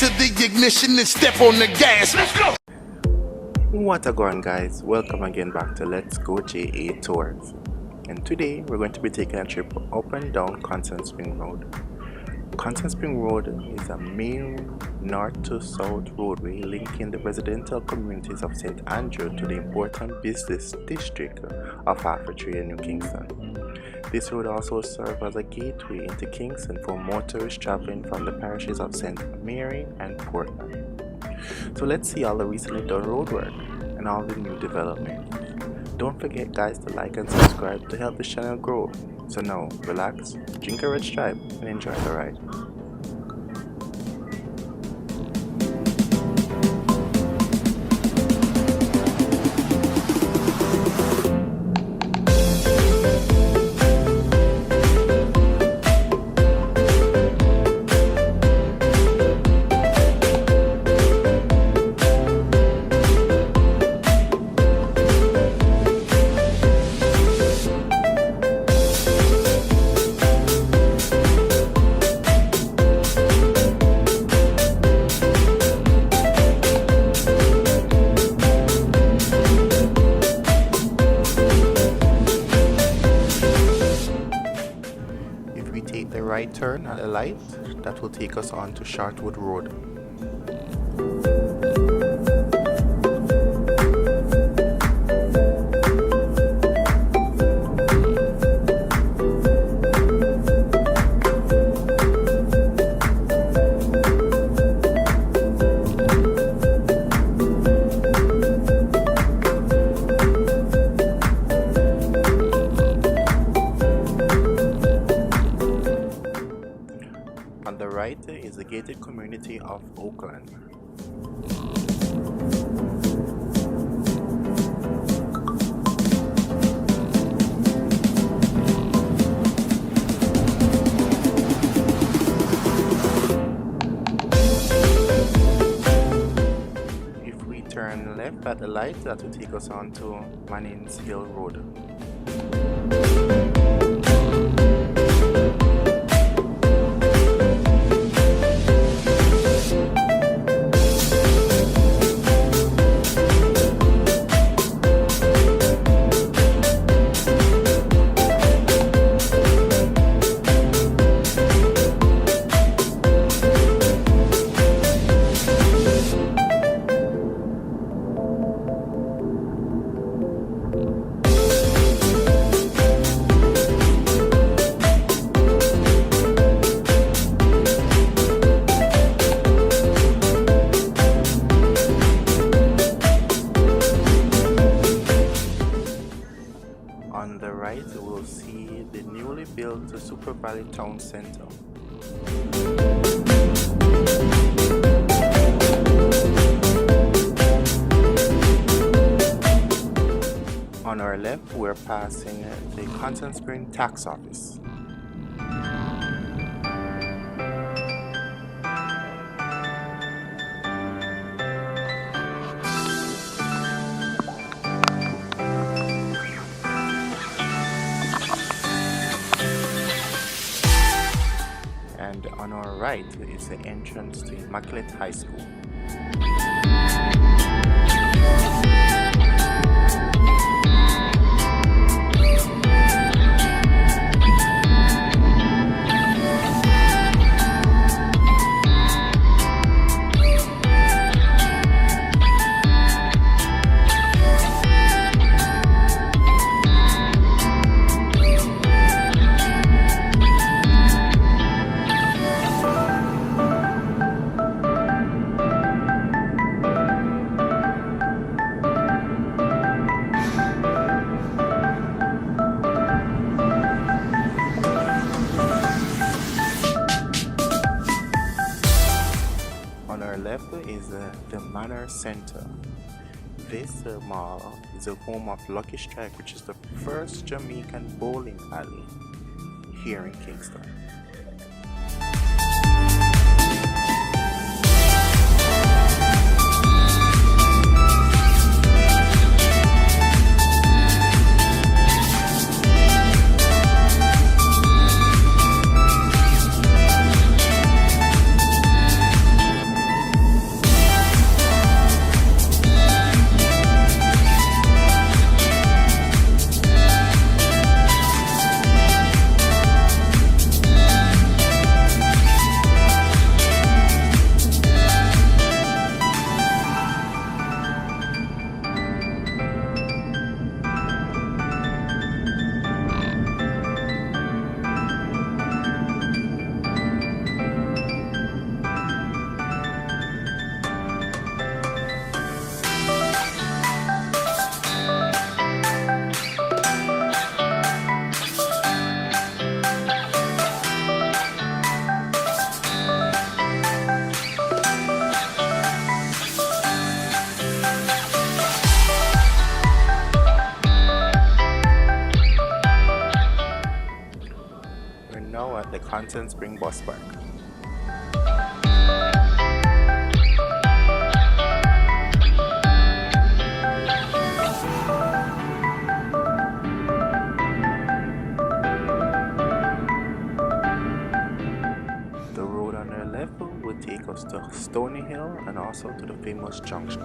to the ignition and step on the gas. Let's go. What a going, guys, welcome again back to Let's Go JA Tours, and today we're going to be taking a trip up and down Constant Spring Road. Constant Spring Road is a main north to south roadway linking the residential communities of St. Andrew to the important business district of Half-Tree and New Kingston. This road also serves as a gateway into Kingston for motorists traveling from the parishes of St. Mary and Portland. So let's see all the recently done road work and all the new developments. Don't forget, guys, to like and subscribe to help this channel grow. So now, relax, drink a red stripe, and enjoy the ride. Take the right turn at the light that will take us on to Shortwood Road. On the right is the gated community of Oakland. If we turn left at the light, that will take us on to Mannings Hill Road. On the right, we will see the newly built Super Valley Town Center. On our left, we're passing the Constant Spring Tax Office. And on our right is the entrance to Immaculate High School. On our left is the Manor Center. This mall is the home of Lucky Strike, which is the first Jamaican bowling alley here in Kingston. Constant Spring Bus Park. The road on our left will take us to Stony Hill and also to the famous junction.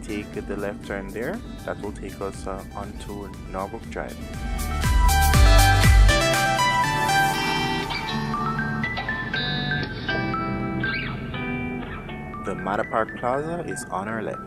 Take the left turn there, that will take us onto Norwood Drive. The Mata Park Plaza is on our left.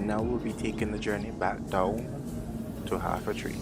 Now we'll be taking the journey back down to Half a Tree.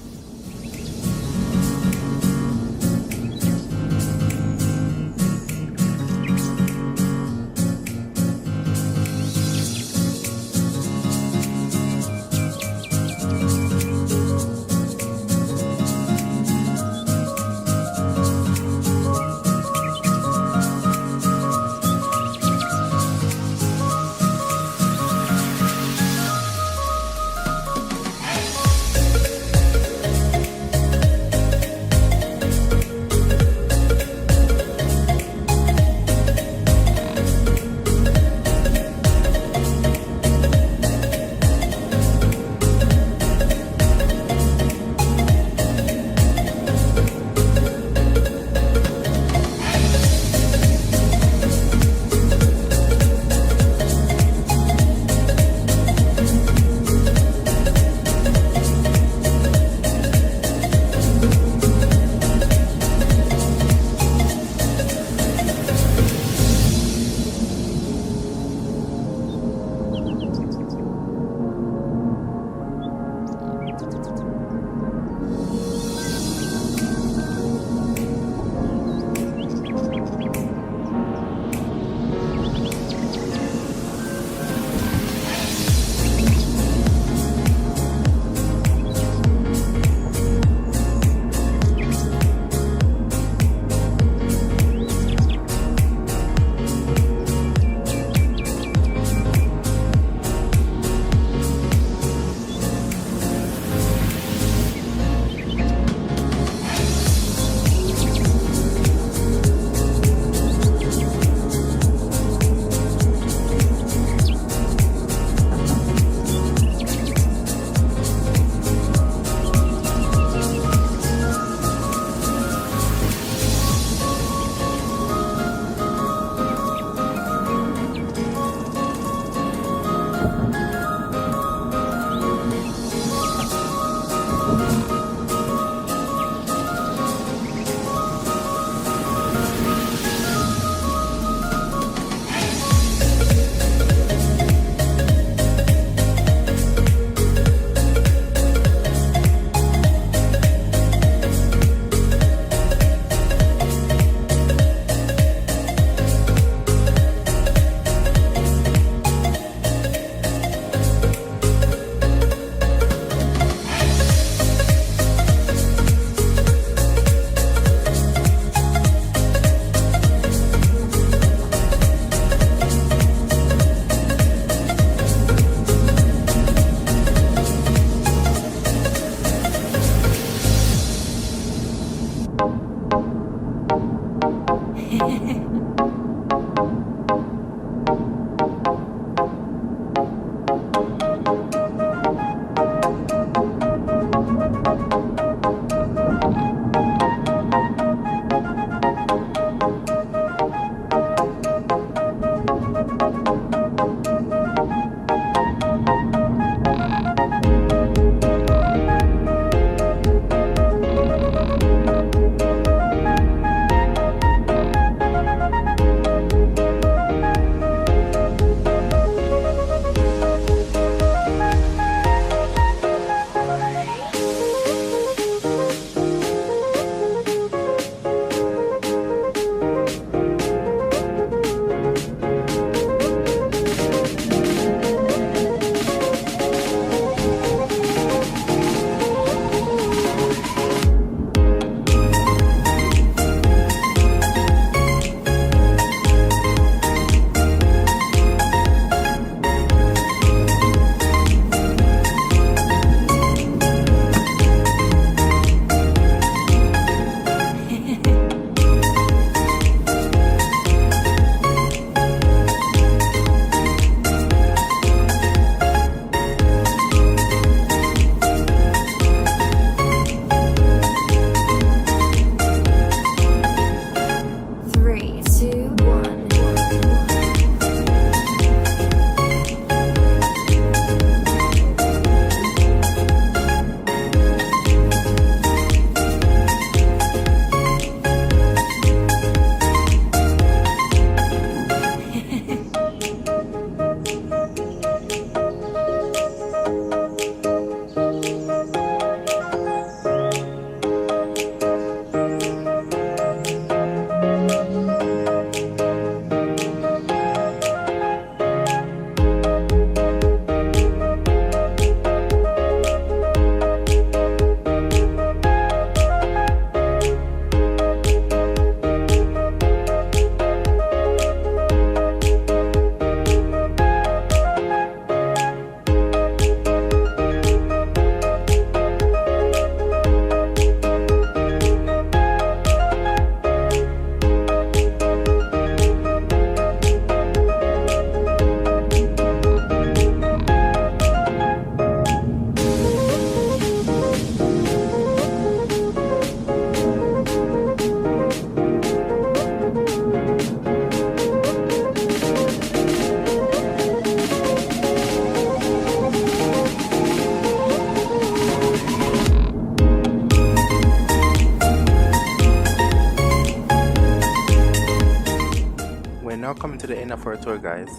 enough for a tour, guys.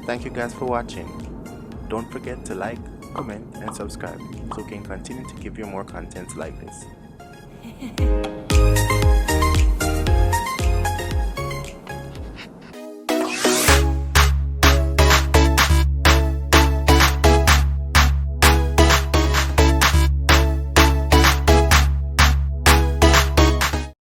Thank you guys for watching. Don't forget to like, comment and subscribe so we can continue to give you more content like this.